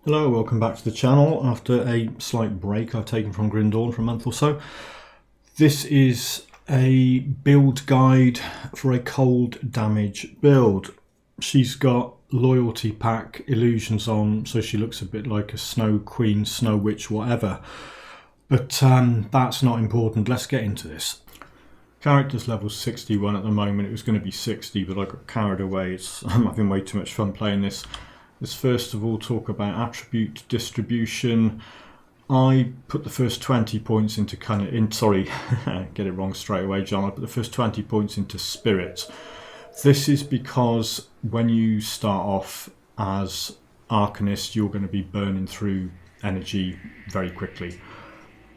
Hello, welcome back to the channel after a slight break I've taken from Grindawn for a month or so. This is a build guide for a cold damage build. She's got loyalty pack illusions on, so she looks a bit like a snow queen, snow witch, whatever. But that's not important. Let's get into this. Character's level 61 at the moment. It was going to be 60, but I got carried away. I'm having way too much fun playing this. Let's first of all talk about attribute distribution. I put the first 20 points into get it wrong straight away, John. I put the first 20 points into spirit. This is because when you start off as Arcanist, you're going to be burning through energy very quickly.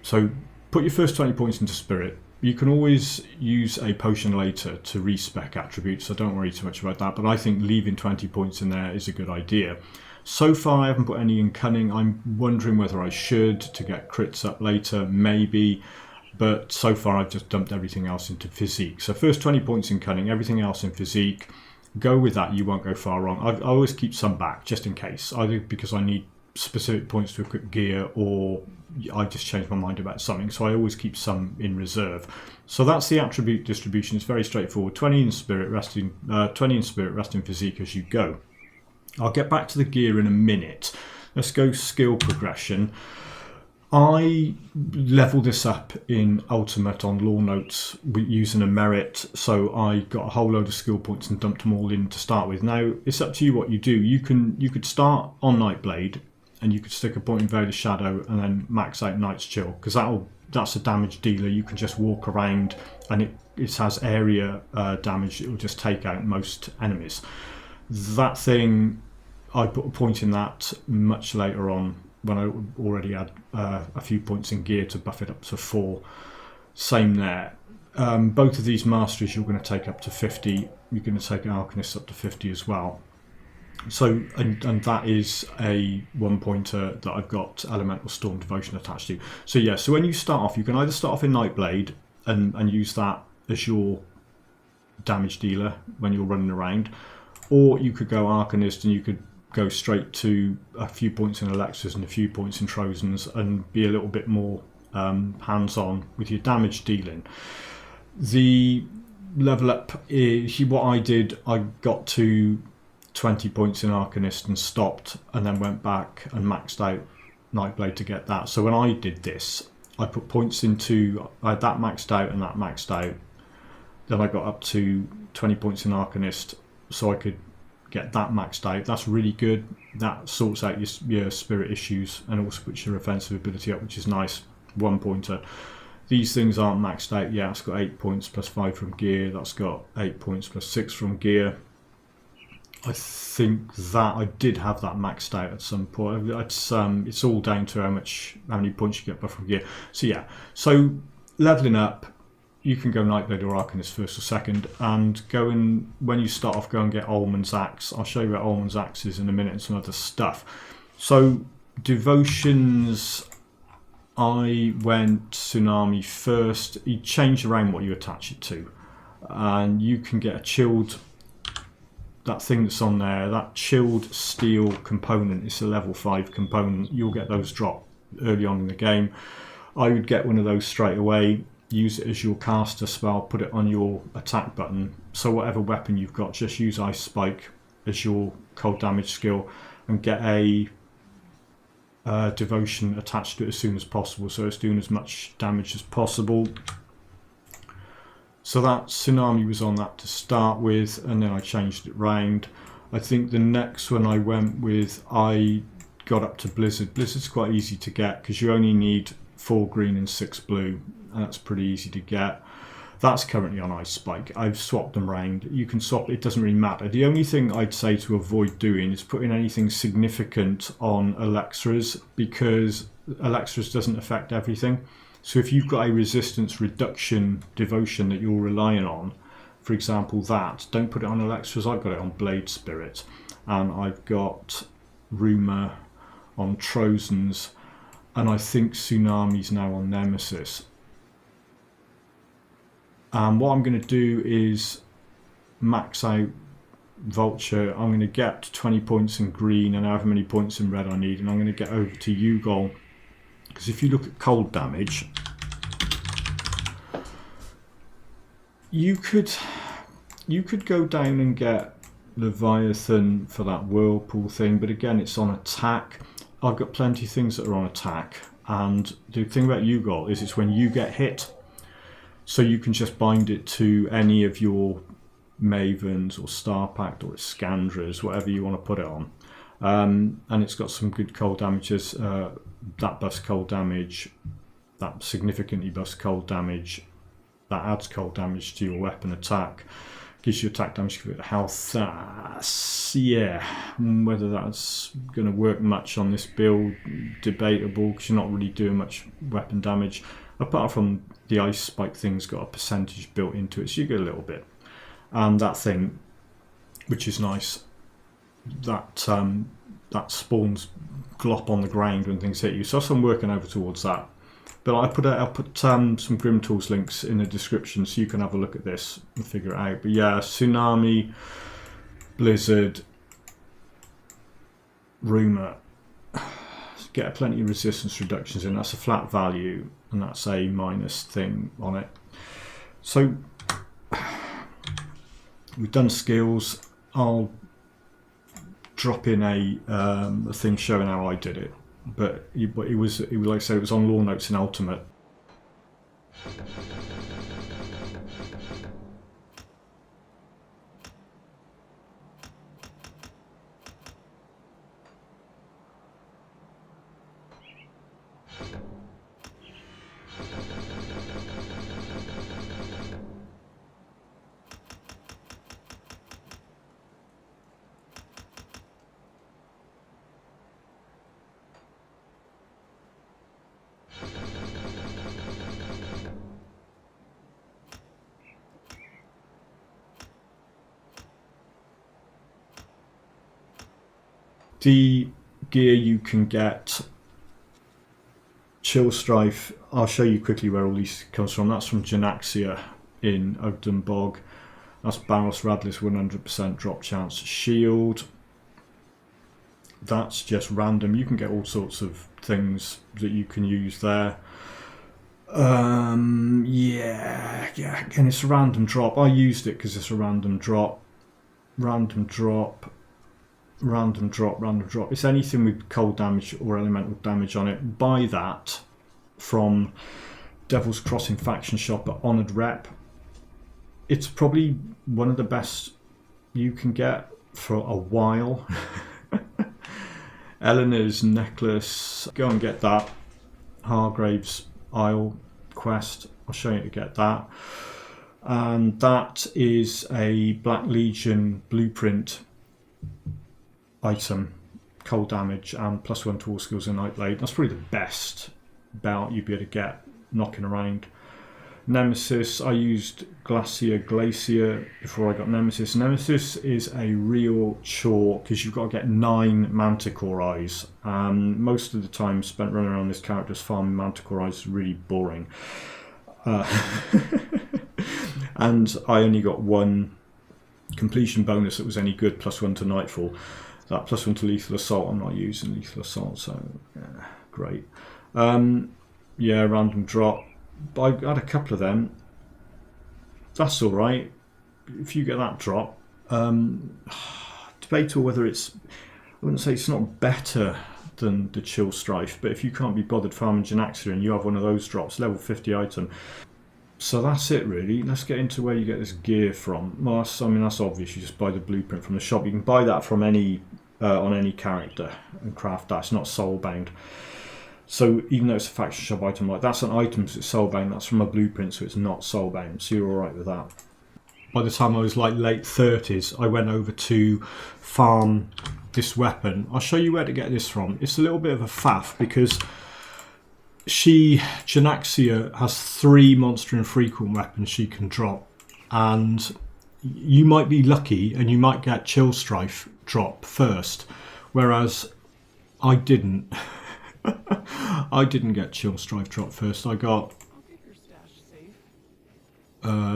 So put your first 20 points into spirit. You can always use a potion later to respec attributes, so don't worry too much about that, but I think leaving 20 points in there is a good idea. So far I haven't put any in cunning. I'm wondering whether I should to get crits up later, maybe, but so far I've just dumped everything else into physique. So first 20 points in cunning, everything else in physique. Go with that, you won't go far wrong. I always keep some back just in case, either because I need specific points to equip gear or I just changed my mind about something, so I always keep some in reserve. So that's the attribute distribution. It's very straightforward. 20 in spirit, resting 20 in spirit, resting physique as you go. I'll get back to the gear in a minute. Let's go skill progression. I leveled this up in Ultimate on Law Notes using a merit, so I got a whole load of skill points and dumped them all in to start with. Now it's up to you what you do. You could start on Nightblade, and you could stick a point in Veil of Shadow and then max out Night's Chill, because that's a damage dealer. You can just walk around and it has area damage. It will just take out most enemies. That thing, I put a point in that much later on when I already had a few points in gear to buff it up to 4. Same there. Both of these masteries you're going to take up to 50. You're going to take an Arcanist up to 50 as well. So, and that is a 1-pointer that I've got Elemental Storm Devotion attached to. So yeah, so when you start off, you can either start off in Nightblade and use that as your damage dealer when you're running around, or you could go Arcanist and you could go straight to a few points in Alexas and a few points in Trojans and be a little bit more hands-on with your damage dealing. The level up is what I did. I got to 20 points in Arcanist and stopped, and then went back and maxed out Nightblade to get that. So when I did this, I put points into, I had that maxed out and that maxed out. Then I got up to 20 points in Arcanist, so I could get that maxed out. That's really good. That sorts out your spirit issues and also puts your offensive ability up, which is nice. 1-pointer. These things aren't maxed out yet. It's got 8 points plus 5 from gear. That's got 8 points plus 6 from gear. I think that I did have that maxed out at some point. It's all down to how many points you get from gear. So yeah, so leveling up, you can go Nightblade or Arcanist first or second, and when you start off, go and get Olman's axe. I'll show you what Olman's axe is in a minute and some other stuff. So devotions, I went Tsunami first. You change around what you attach it to, and you can get a chilled. That thing that's on there, that chilled steel component, it's a level 5 component. You'll get those drop early on in the game. I would get one of those straight away, use it as your caster spell, put it on your attack button. So whatever weapon you've got, just use Ice Spike as your cold damage skill and get a devotion attached to it as soon as possible, so it's doing as much damage as possible. So that Tsunami was on that to start with, and then I changed it round. I think the next one I went with, I got up to Blizzard. Blizzard's quite easy to get because you only need 4 green and 6 blue, and that's pretty easy to get. That's currently on Ice Spike. I've swapped them round. You can swap, it doesn't really matter. The only thing I'd say to avoid doing is putting anything significant on Alexas, because Alexas doesn't affect everything. So if you've got a resistance reduction devotion that you're relying on, for example that, don't put it on Alexas. I've got it on Blade Spirit, and I've got Rumour on Trojans, and I think Tsunami's now on Nemesis. And what I'm going to do is max out Vulture. I'm going to get 20 points in green and however many points in red I need, and I'm going to get over to Ugol, because if you look at cold damage, you could go down and get Leviathan for that whirlpool thing, but again it's on attack. I've got plenty of things that are on attack, and the thing about Ugol is it's when you get hit, so you can just bind it to any of your Mavens or Star Pact or Scandras, whatever you want to put it on, and it's got some good cold damages. That buffs cold damage, that significantly buffs cold damage, that adds cold damage to your weapon attack, gives you attack damage, health. Yeah, whether that's going to work much on this build, debatable, because you're not really doing much weapon damage apart from the ice spike thing's got a percentage built into it, so you get a little bit. And that thing, which is nice, that spawns glop on the ground when things hit you. So I'm working over towards that. But I'll put some Grim Tools links in the description so you can have a look at this and figure it out. But yeah, Tsunami, Blizzard, Rumour, get plenty of resistance reductions in. That's a flat value, and that's a minus thing on it. So we've done skills. I'll drop in a thing showing how I did it. But it was like I said, it was on Lore Notes in Ultimate. The gear you can get, Chillstrife, I'll show you quickly where all these comes from. That's from Janaxia in Ogden Bog. That's Barros Wradlith 100% drop chance shield. That's just random. You can get all sorts of things that you can use there. Yeah, again, it's a random drop. I used it because it's a random drop. Random drop. Random drop, random drop. It's anything with cold damage or elemental damage on it. Buy that from Devil's Crossing faction shop at Honoured Rep. It's probably one of the best you can get for a while. Ellena's necklace, go and get that. Hargrave's Isle quest, I'll show you to get that. And that is a Black Legion blueprint item, cold damage and +1 to all skills in Nightblade. That's probably the best belt you'd be able to get knocking around. Nemesis, I used Glacier before I got Nemesis. Nemesis is a real chore because you've got to get 9 Manticore eyes. Most of the time spent running around this character's farming Manticore eyes is really boring. And I only got 1 completion bonus that was any good, +1 to Nightfall. That +1 to Lethal Assault, I'm not using Lethal Assault, so yeah, great. Yeah, random drop. But I had a couple of them. That's alright. If you get that drop, debate whether it's, I wouldn't say it's not better than the Chillstrife, but if you can't be bothered farming Janaxia and you have one of those drops, level 50 item. So that's it really. Let's get into where you get this gear from. Well, that's obvious. You just buy the blueprint from the shop. You can buy that from any on any character and craft that. It's not soulbound. So even though it's a faction shop item, like that's an item, so it's soulbound. That's from a blueprint, so it's not soulbound. So you're all right with that. By the time I was like late 30s, I went over to farm this weapon. I'll show you where to get this from. It's a little bit of a faff because Janaxia has 3 monster infrequent weapons she can drop, and you might be lucky and you might get Chillstrife drop first, whereas I didn't. I didn't get Chillstrife drop first. I got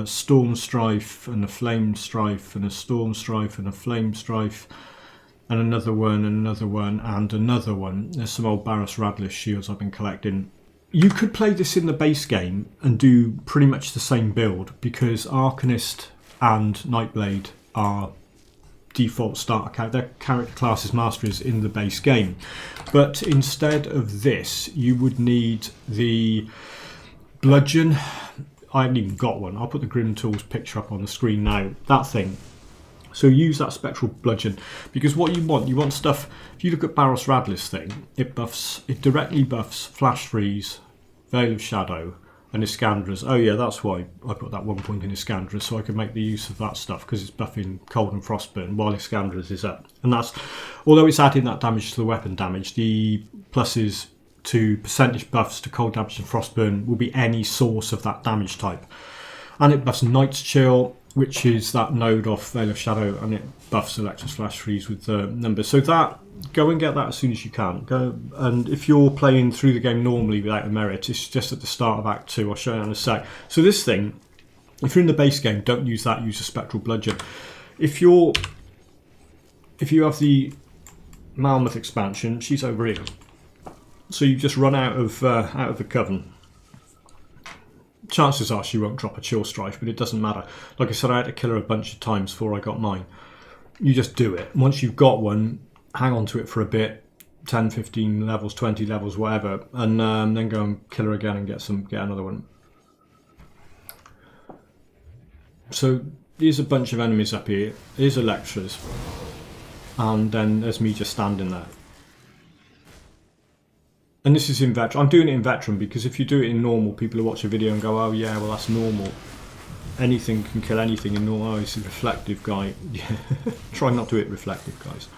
Storm Strife and a Flame Strife and a Storm Strife and a Flame Strife and another one and another one and another one. There's some old Wradlith shields I've been collecting. You could play this in the base game and do pretty much the same build because Arcanist and Nightblade are default starter their character classes masteries in the base game. But instead of this, you would need the Bludgeon. I haven't even got one. I'll put the Grim Tools picture up on the screen now. That thing. So use that Spectral Bludgeon because what you want stuff. If you look at Wradlith's thing, it directly buffs Flash Freeze, Veil of Shadow, and Iskandra's. Oh yeah, that's why I put that 1 point in Iskandra's, so I can make the use of that stuff because it's buffing Cold and Frostburn while Iskandra's is up. And that's, although it's adding that damage to the weapon damage, the pluses to percentage buffs to cold damage and frostburn will be any source of that damage type. And it buffs Night's Chill, which is that node off Veil of Shadow, and it buffs Electra's Flash Freeze with the numbers. So that, go and get that as soon as you can. Go, and if you're playing through the game normally without a merit, it's just at the start of Act 2. I'll show you in a sec. So this thing, if you're in the base game, don't use that, use a Spectral Bludgeon. If you have the Mammoth expansion, she's over here. So you just run out of the Coven. Chances are she won't drop a Chillstrife, but it doesn't matter. Like I said, I had to kill her a bunch of times before I got mine. You just do it. Once you've got one, hang on to it for a bit, 10, 15 levels, 20 levels, whatever, and then go and kill her again and get another one. So there's a bunch of enemies up here. Here's Electra's, and then there's me just standing there. And this is in Veteran. I'm doing it in Veteran because if you do it in normal, people will watch a video and go, oh yeah, well that's normal. Anything can kill anything in normal. Oh, he's a reflective guy. Try not to hit reflective guys.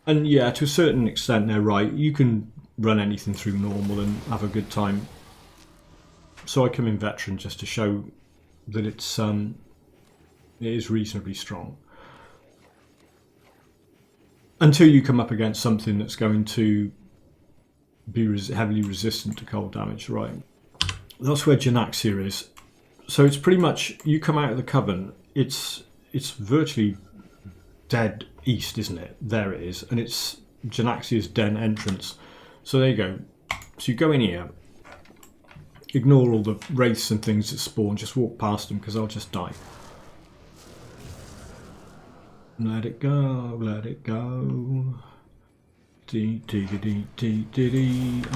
And yeah, to a certain extent they're right. You can run anything through normal and have a good time. So I come in Veteran just to show that it is reasonably strong. Until you come up against something that's going to be heavily resistant to cold damage, right? That's where Janaxia is. So it's pretty much, you come out of the Coven, it's virtually dead east, isn't it? There it is, and it's Janaxia's den entrance. So there you go. So you go in here, ignore all the wraiths and things that spawn, just walk past them because I'll just die. Let it go, let it go. Have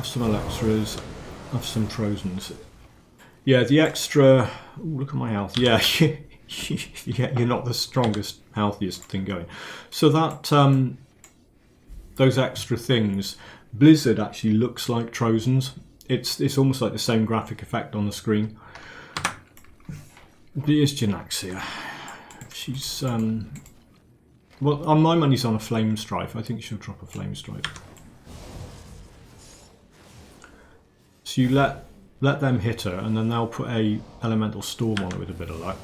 some Electras, have some Trojans. Yeah, the extra. Ooh, look at my health. Yeah, you're not the strongest, healthiest thing going. So that those extra things, Blizzard actually looks like Trojans. It's almost like the same graphic effect on the screen. Here's Janaxia. She's well, on my money's on a Flame Strife. I think she'll drop a Flame Strife. So you let them hit her, and then they'll put a Elemental Storm on her with a bit of luck.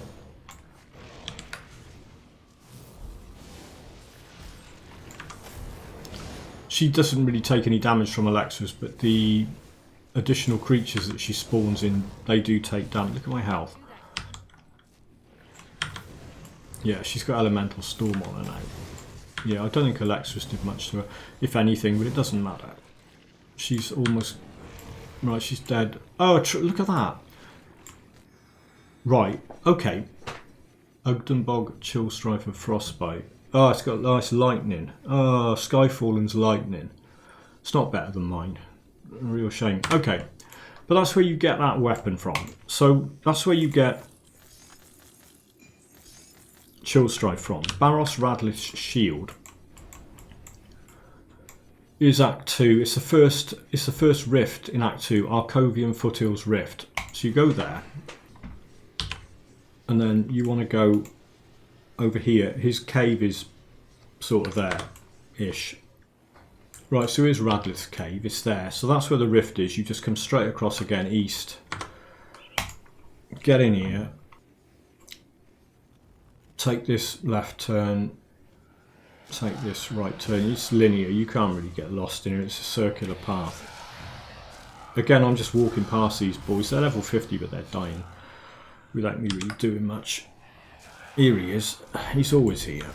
She doesn't really take any damage from Electras, but the additional creatures that she spawns in, they do take damage. Look at my health. Yeah, she's got Elemental Storm on her now. Yeah, I don't think Electras did much to her, if anything, but it doesn't matter. She's almost... Right, she's dead. Oh, look at that. Right, okay. Ogdenbog, Chillstrife and Frostbite. Oh, it's got nice lightning. Oh, Skyfallen's lightning. It's not better than mine. A real shame. Okay, but that's where you get that weapon from. So that's where you get Chillstrife from. Wradlith's shield is Act 2. It's the first rift in Act 2, Arcovian Foothills Rift. So you go there, and then you want to go over here. His cave is sort of there-ish. Right, so here's Wradlith's cave. It's there. So that's where the rift is. You just come straight across again, east. Get in here. Take this left turn, take this right turn. It's linear, you can't really get lost in it, it's a circular path. Again, I'm just walking past these boys, they're level 50 but they're dying. without me really doing much. Here he is. He's always here.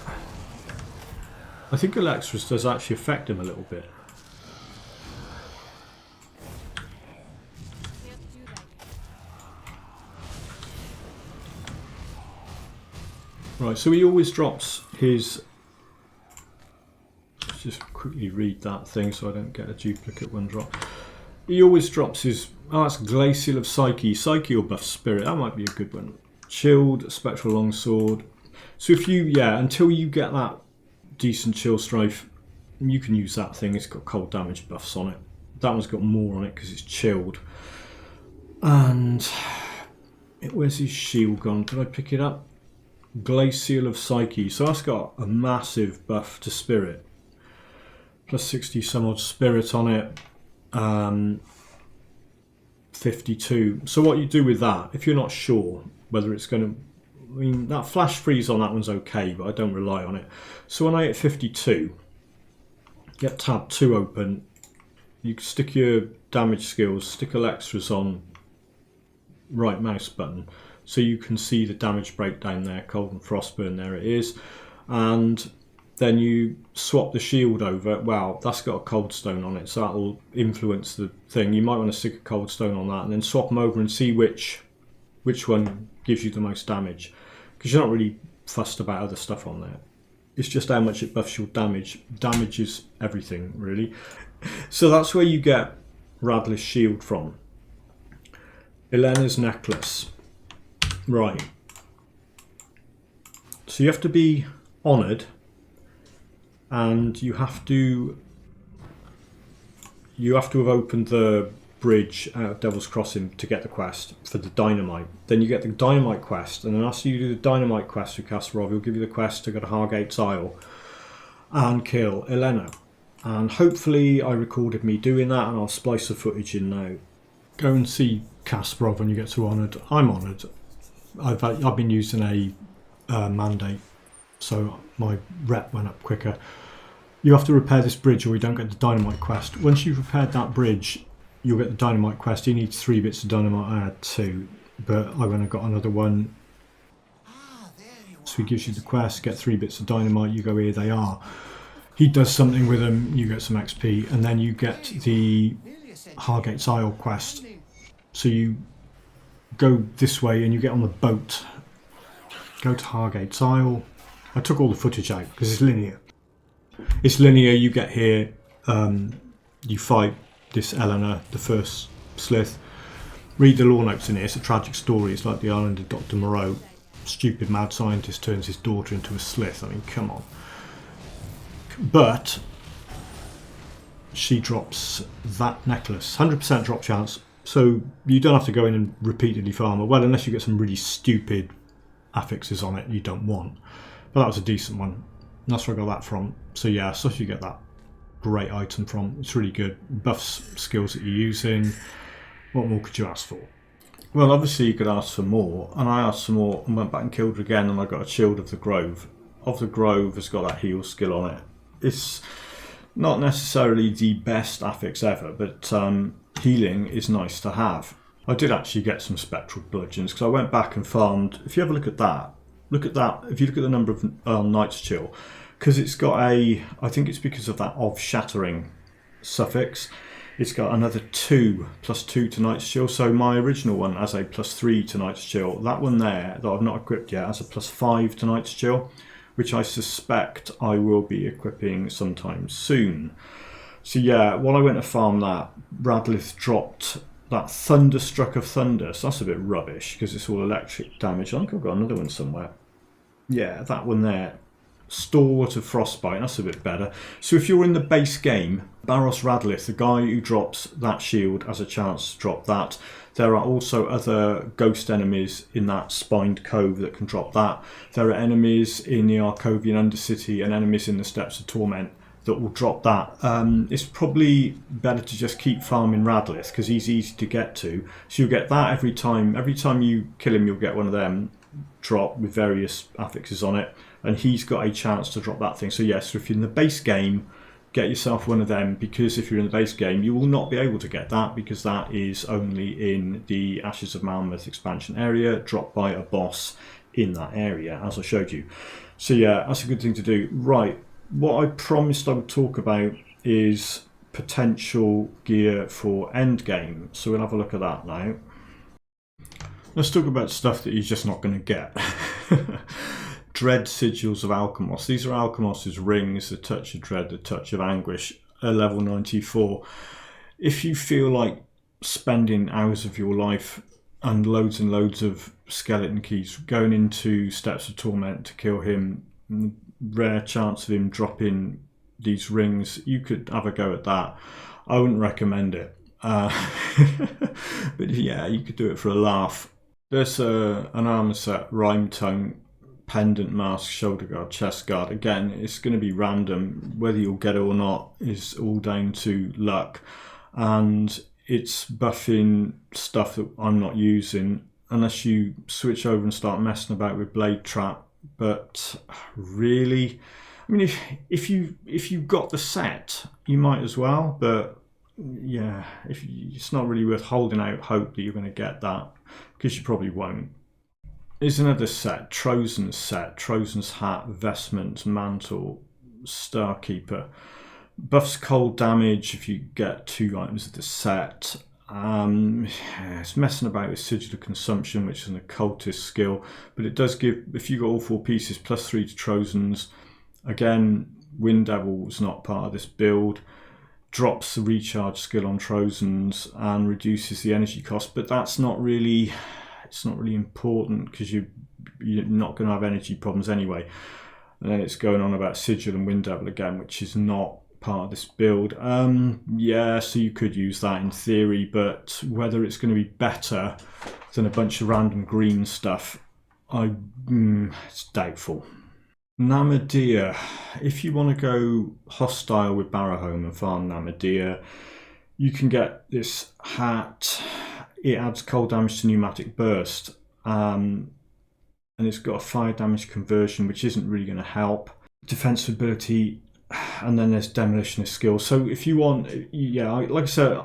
I think Alexis does actually affect him a little bit. Right, so he always drops his... Let's just quickly read that thing so I don't get a duplicate one drop. He always drops his... Oh, that's Glacial of Psyche. Psyche or buff Spirit. That might be a good one. Chilled, Spectral Longsword. So if you... Yeah, until you get that decent Chillstrife, you can use that thing. It's got cold damage buffs on it. That one's got more on it because it's chilled. And... Where's his shield gone? Did I pick it up? Glacial of Psyche. So that's got a massive buff to Spirit. Plus 60 some odd Spirit on it. 52. So what you do with that, if you're not sure whether it's going to... I mean, that flash freeze on that one's okay, but I don't rely on it. So when I hit 52, get tab 2 open, you can stick your damage skills, stick Alexis on right mouse button, so you can see the damage breakdown there, cold and frostburn, there it is. And then you swap the shield over. Wow, that's got a cold stone on it, so that will influence the thing. You might want to stick a cold stone on that and then swap them over and see which one gives you the most damage. Because you're not really fussed about other stuff on there. It's just how much it buffs your damage. Damage is everything, really. So that's where you get Wradlith's shield from. Ellena's necklace. Right. So you have to be honoured, and you have to have opened the bridge out of Devil's Crossing to get the quest for the dynamite. Then you get the dynamite quest, and then after you do the dynamite quest with Kasparov, he'll give you the quest to go to Hargate's Isle and kill Ellena. And hopefully I recorded me doing that, and I'll splice the footage in now. Go and see Kasparov when you get to honoured. I'm honoured. I've been using a mandate, so my rep went up quicker. You have to repair this bridge or you don't get the dynamite quest. Once you've repaired that bridge, you'll get the dynamite quest. He needs 3 bits of dynamite. I had 2, but I went and got another one. So he gives you the quest, get 3 bits of dynamite, you go, here they are. He does something with them, you get some XP, and then you get the Hargate's Isle quest. So you go this way and you get on the boat, go to Hargate's Isle. I took all the footage out because it's linear. It's linear, you get here, you fight this Ellena, the first Slith. Read the lore notes in here, it's a tragic story. It's like the island of Dr. Moreau. Stupid mad scientist turns his daughter into a Slith. I mean, come on. But she drops that necklace, 100% drop chance. So you don't have to go in and repeatedly farm it. Well, unless you get some really stupid affixes on it you don't want. But that was a decent one. And that's where I got that from. So yeah, so you get that great item from. It's really good. Buffs skills that you're using. What more could you ask for? Well, obviously you could ask for more. And I asked for more and went back and killed her again, and I got a Shield of the Grove. Of the Grove has got that heal skill on it. It's not necessarily the best affix ever, but healing is nice to have. I did actually get some Spectral Bludgeons because I went back and farmed. If you have a look at that, if you look at the number of Night's Chill, because it's got a, I think it's because of that of shattering suffix, it's got another 2 +2 to Night's Chill. So my original one has a +3 to Night's Chill. That one there that I've not equipped yet has a +5 to Night's Chill, which I suspect I will be equipping sometime soon. So yeah, while I went to farm that, Wradlith dropped that Thunderstruck of Thunder. So that's a bit rubbish because it's all electric damage. I think I've got another one somewhere. Yeah, that one there. Stalwart of Frostbite, that's a bit better. So if you're in the base game, Barros Wradlith, the guy who drops that shield, has a chance to drop that. There are also other ghost enemies in that spined cove that can drop that. There are enemies in the Arcovian Undercity and enemies in the Steppes of Torment that will drop that. It's probably better to just keep farming Wradlith because he's easy to get to. So you'll get that every time. Every time you kill him, you'll get one of them drop with various affixes on it. And he's got a chance to drop that thing. So yes, so if you're in the base game, get yourself one of them, because if you're in the base game you will not be able to get that, because that is only in the Ashes of Mammoth expansion area, dropped by a boss in that area, as I showed you. So yeah, that's a good thing to do. Right, what I promised I would talk about is potential gear for endgame. So we'll have a look at that now. Let's talk about stuff that you're just not going to get. Dread Sigils of Alchemos. These are Alchemos's rings, the Touch of Dread, the Touch of Anguish, a level 94. If you feel like spending hours of your life and loads of skeleton keys going into Steps of Torment to kill him, rare chance of him dropping these rings, you could have a go at that. I wouldn't recommend it. But yeah, you could do it for a laugh. There's an armor set, Rhyme Tongue, pendant, mask, shoulder guard, chest guard. Again, it's going to be random. Whether you'll get it or not is all down to luck. And it's buffing stuff that I'm not using, unless you switch over and start messing about with Blade Trap. But really, I mean, if you got the set, you might as well. But yeah, it's not really worth holding out hope that you're going to get that, because you probably won't. Here's another set, Trozen's set, Trozen's hat, vestments, mantle, Starkeeper. Buffs cold damage if you get 2 items of the set. It's messing about with Sigil of Consumption, which is an occultist skill, but it does give, if you got all 4 pieces, +3 to Trozen's. Again, Wind Devil's not part of this build. Drops the recharge skill on Trozen's and reduces the energy cost, but that's not really, it's not really important, because you're not going to have energy problems anyway. And then it's going on about Sigil and Wind Devil again, which is not part of this build. Yeah, so you could use that in theory, but whether it's going to be better than a bunch of random green stuff, it's doubtful. Namadia. If you want to go hostile with Barrowhome and farm Namadia, you can get this hat. It adds cold damage to pneumatic burst, and it's got a fire damage conversion, which isn't really going to help. Defensive ability, and then there's demolitionist skill. So if you want, yeah, like I said,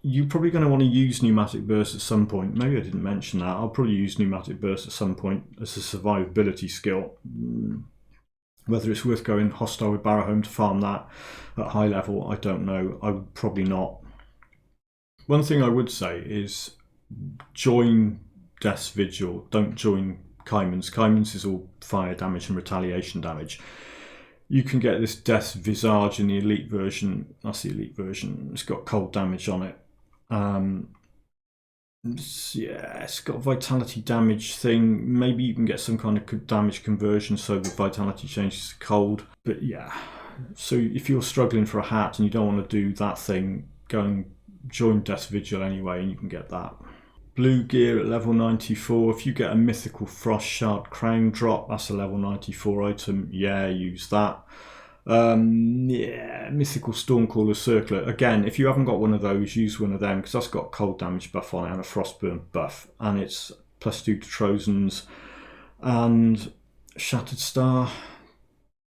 you're probably going to want to use pneumatic burst at some point. Maybe I didn't mention that. I'll probably use pneumatic burst at some point as a survivability skill. Whether it's worth going hostile with Barrowhome to farm that at high level, I don't know. I would probably not. One thing I would say is join Death's Vigil. Don't join Kaiman's. Kaiman's is all fire damage and retaliation damage. You can get this Death's Visage in the elite version. That's the elite version. It's got cold damage on it. Yeah, it's got a vitality damage thing. Maybe you can get some kind of damage conversion so the vitality changes to cold. But yeah, so if you're struggling for a hat and you don't want to do that thing, go and join Death's Vigil anyway, and you can get that. Blue gear at level 94. If you get a mythical Frost Shard Crown drop, that's a level 94 item. Yeah, use that. Yeah, mythical Stormcaller Circlet. Again, if you haven't got one of those, use one of them, because that's got cold damage buff on it and a frostburn buff, and it's +2 to Trozen's. And Shattered Star,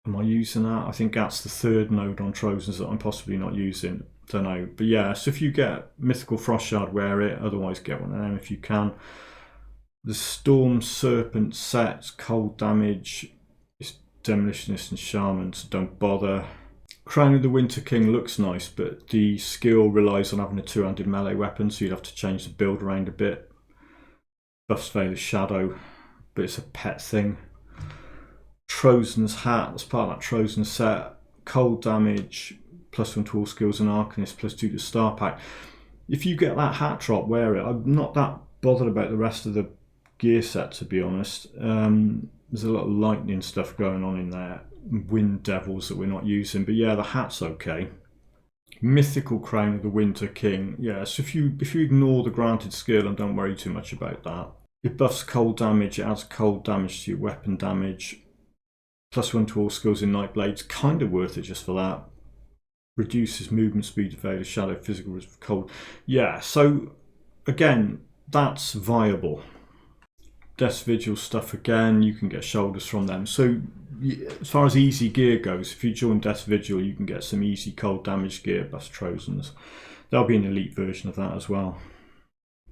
am I using that? I think that's the 3rd node on Trozen's that I'm possibly not using. Don't know, but yeah, so if you get mythical Frost Shard, wear it. Otherwise, get one of them if you can. The Storm Serpent sets, cold damage. Demolitionist and Shaman, so don't bother. Crown of the Winter King looks nice, but the skill relies on having a 2-handed melee weapon, so you'd have to change the build around a bit. Buffs Veil of Shadow, but it's a pet thing. Trozen's hat, that's part of that Trozen set. Cold damage, +1 to all skills and Arcanist, +2 to Star Pack. If you get that hat drop, wear it. I'm not that bothered about the rest of the gear set, to be honest. There's a lot of lightning stuff going on in there. Wind Devils that we're not using. But yeah, the hat's okay. Mythical Crown of the Winter King. Yeah, so if you ignore the granted skill and don't worry too much about that. It buffs cold damage. It adds cold damage to your weapon damage. +1 to all skills in Nightblades. Kind of worth it just for that. Reduces movement speed, Veil of Shadow, physical risk of cold. Yeah, so again, that's viable. Death's Vigil stuff again, you can get shoulders from them. So as far as easy gear goes, if you join Death's Vigil, you can get some easy cold damage gear, buffs Trojans. There'll be an elite version of that as well.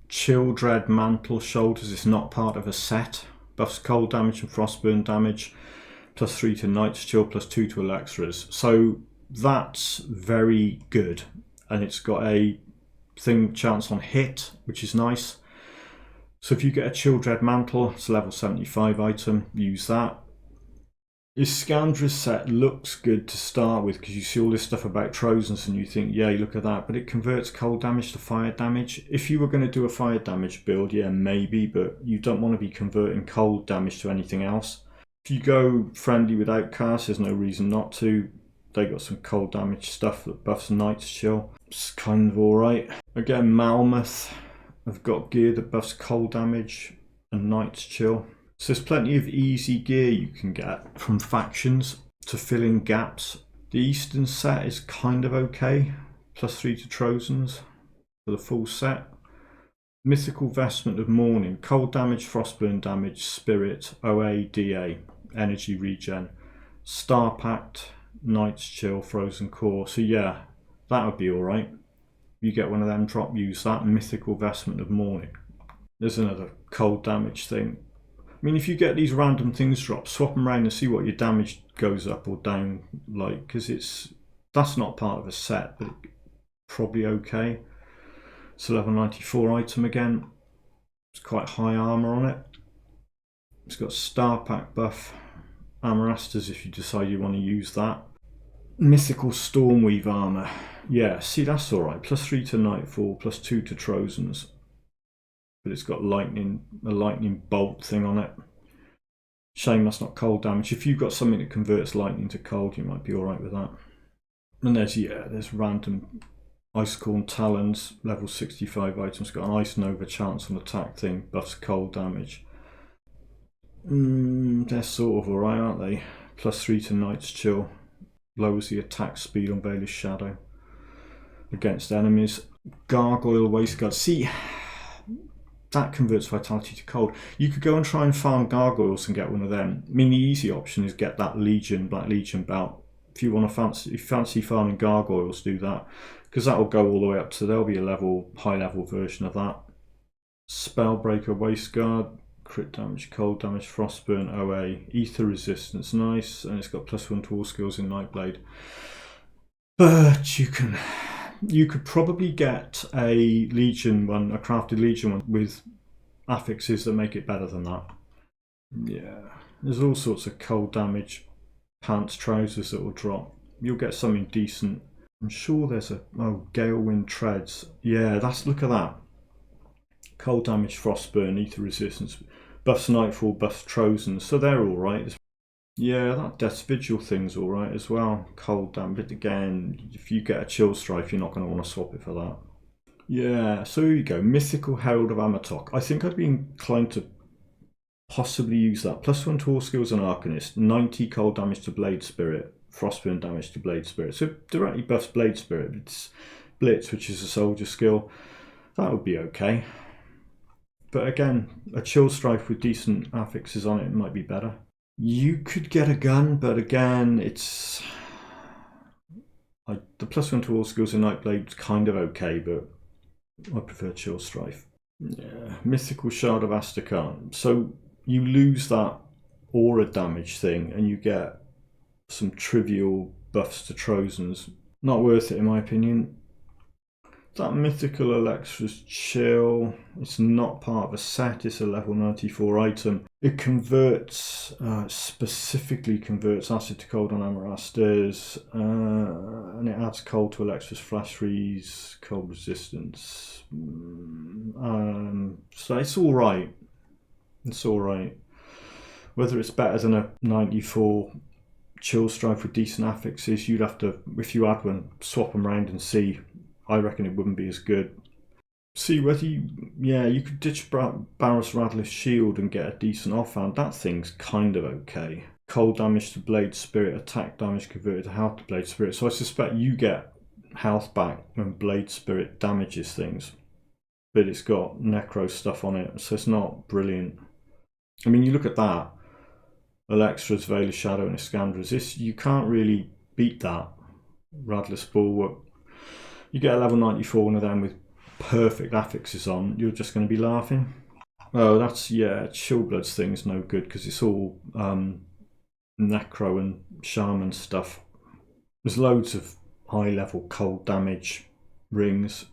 Childred Mantle Shoulders is not part of a set. Buffs cold damage and frostburn damage. +3 to Night's Chill, +2 to Alexra's. So that's very good. And it's got a chance on hit, which is nice. So if you get a Childred Mantle, it's a level 75 item, use that. Iskandra's set looks good to start with because you see all this stuff about Trojans and you think, yay, look at that. But it converts cold damage to fire damage. If you were going to do a fire damage build, yeah, maybe, but you don't want to be converting cold damage to anything else. If you go friendly with Outcast, there's no reason not to. They got some cold damage stuff that buffs Night's Chill. It's kind of alright. Again, Malmoth have got gear that buffs cold damage and Night's Chill. So there's plenty of easy gear you can get from factions to fill in gaps. The Eastern set is kind of okay. +3 to Trojans for the full set. Mythical Vestment of Mourning. Cold damage, frostburn damage, spirit, OA, DA, energy regen. Star Pact, Night's Chill, Frozen Core. So yeah, that would be alright. You get one of them drop, use that. Mythical Vestment of Mourning. There's another cold damage thing. I mean, if you get these random things drop, swap them around and see what your damage goes up or down like, because that's not part of a set, but probably okay. It's a level 94 item again. It's quite high armor on it. It's got Star Pack buff, Amarastas if you decide you want to use that. Mythical Stormweave armor. Yeah, see, that's alright. +3 to Nightfall, +2 to Trojans. But it's got a lightning bolt thing on it. Shame that's not cold damage. If you've got something that converts lightning to cold, you might be alright with that. And there's random Icecorn Talons, level 65 items, got an Ice Nova chance on attack thing, buffs cold damage. They're sort of alright, aren't they? +3 to Night's Chill, lowers the attack speed on Veil's Shadow against enemies. Gargoyle Waistguard. See, that converts vitality to cold. You could go and try and farm gargoyles and get one of them. I mean, the easy option is get that Black Legion belt. If you want to fancy farming gargoyles, do that, because that will go all the way up to, there'll be a high level version of that. Spellbreaker Waistguard, crit damage, cold damage, frostburn, OA, ether resistance, nice, and it's got +1 to all skills in Nightblade. But you could probably get a Legion one, a crafted Legion one with affixes that make it better than that. Yeah, there's all sorts of cold damage pants, trousers that will drop. You'll get something decent. I'm sure there's Galewind Treads. Yeah, look at that. Cold damage, frostburn, ether resistance, buffs Nightfall, buffs Trojans, so they're alright. Yeah, that Death's Vigil thing's alright as well. Cold damage, but again, if you get a Chillstrife, you're not going to want to swap it for that. Yeah, so here you go. Mythical Herald of Amatok. I think I'd be inclined to possibly use that. +1 to all skills and Arcanist, 90 cold damage to Blade Spirit, frostburn damage to Blade Spirit. So directly buffs Blade Spirit. It's Blitz, which is a soldier skill. That would be okay. But again, a Chillstrife with decent affixes on it might be better. You could get a gun, but again, it's the +1 to all skills in Nightblade's kind of okay, but I prefer Chillstrife. Yeah, Mythical Shard of Astrakhan. So you lose that aura damage thing, and you get some trivial buffs to Trojans. Not worth it, in my opinion. That Mythical Alexra's Chill, it's not part of a set, it's a level 94 item. It converts, specifically converts acid to cold on Amarastas, and it adds cold to Alexra's Flash Freeze, cold resistance. So it's alright. It's alright. Whether it's better than a 94 Chillstrife with decent affixes, you'd have to, if you had one, swap them around and see. I reckon it wouldn't be as good. See whether you could ditch Barros Wradlith's shield and get a decent offhand. That thing's kind of okay. Cold damage to Blade Spirit, attack damage converted to health to Blade Spirit. So I suspect you get health back when Blade Spirit damages things. But it's got Necro stuff on it, so it's not brilliant. I mean, you look at that. Alexstra's Veil of Shadow and Iskandra's. This, you can't really beat that. Wradlith's Bulwark. You get a level 94 one of them with perfect affixes on, you're just going to be laughing. Oh, that's, yeah, Chillblood's thing's no good because it's all necro and shaman stuff. There's loads of high level cold damage rings.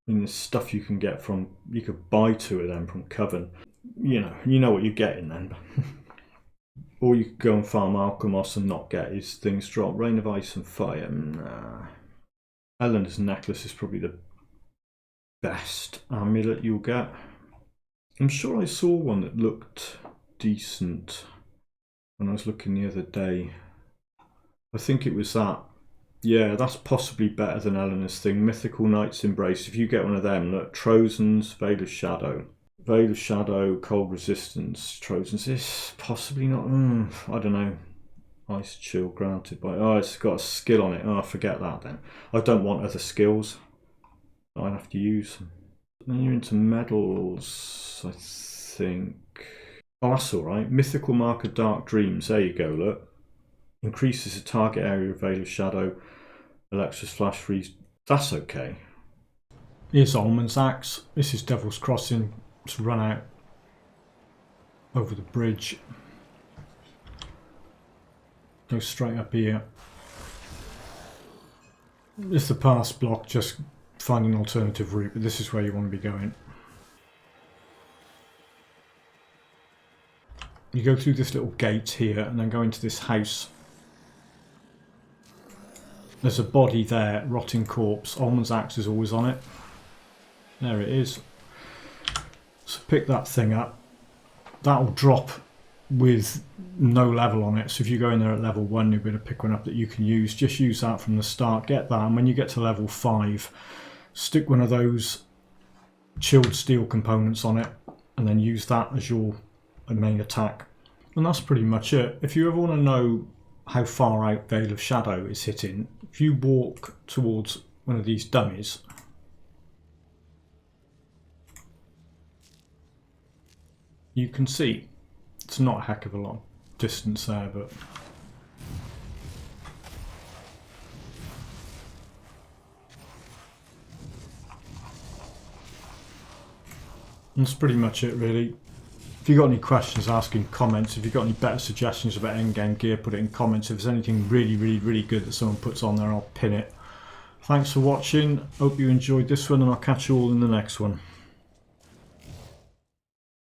I mean, there's stuff you can get from, you could buy 2 of them from Coven. You know what you're getting then. Or you could go and farm Alchemos and not get his things drop. Rain of Ice and Fire. Nah. Ellena's necklace is probably the best amulet you'll get. I'm sure I saw one that looked decent when I was looking the other day. I think it was that. Yeah, that's possibly better than Ellena's thing. Mythical Knight's Embrace. If you get one of them, look, Trozen's Veil of Shadow. Veil of Shadow, Cold Resistance, Trozen's. This possibly not. I don't know. Ice Chill granted by. Oh, it's got a skill on it. Oh, forget that then. I don't want other skills I'd have to use. Then you're into medals, I think. Oh, that's alright. Mythical Mark of Dark Dreams. There you go, look. Increases the target area of Veil of Shadow. Alexstra's Flash Freeze. That's okay. Here's Olman's Axe. This is Devil's Crossing. It's run out over the bridge. Go straight up here. It's the pass block, just find an alternative route, but this is where you want to be going. You go through this little gate here and then go into this house. There's a body there, rotting corpse. Olman's Axe is always on it. There it is. So pick that thing up. That'll drop with no level on it. So if you go in there at level 1, you'll be able to pick one up that you can use. Just use that from the start. Get that, and when you get to level 5, stick one of those chilled steel components on it, and then use that as your main attack. And that's pretty much it. If you ever want to know how far out Veil of Shadow is hitting, if you walk towards one of these dummies, you can see it's not a heck of a long distance there, but that's pretty much it really. If you've got any questions, ask in comments. If you've got any better suggestions about endgame gear, put it in comments. If there's anything really good that someone puts on there, I'll pin it. Thanks for watching. Hope you enjoyed this one, and I'll catch you all in the next one.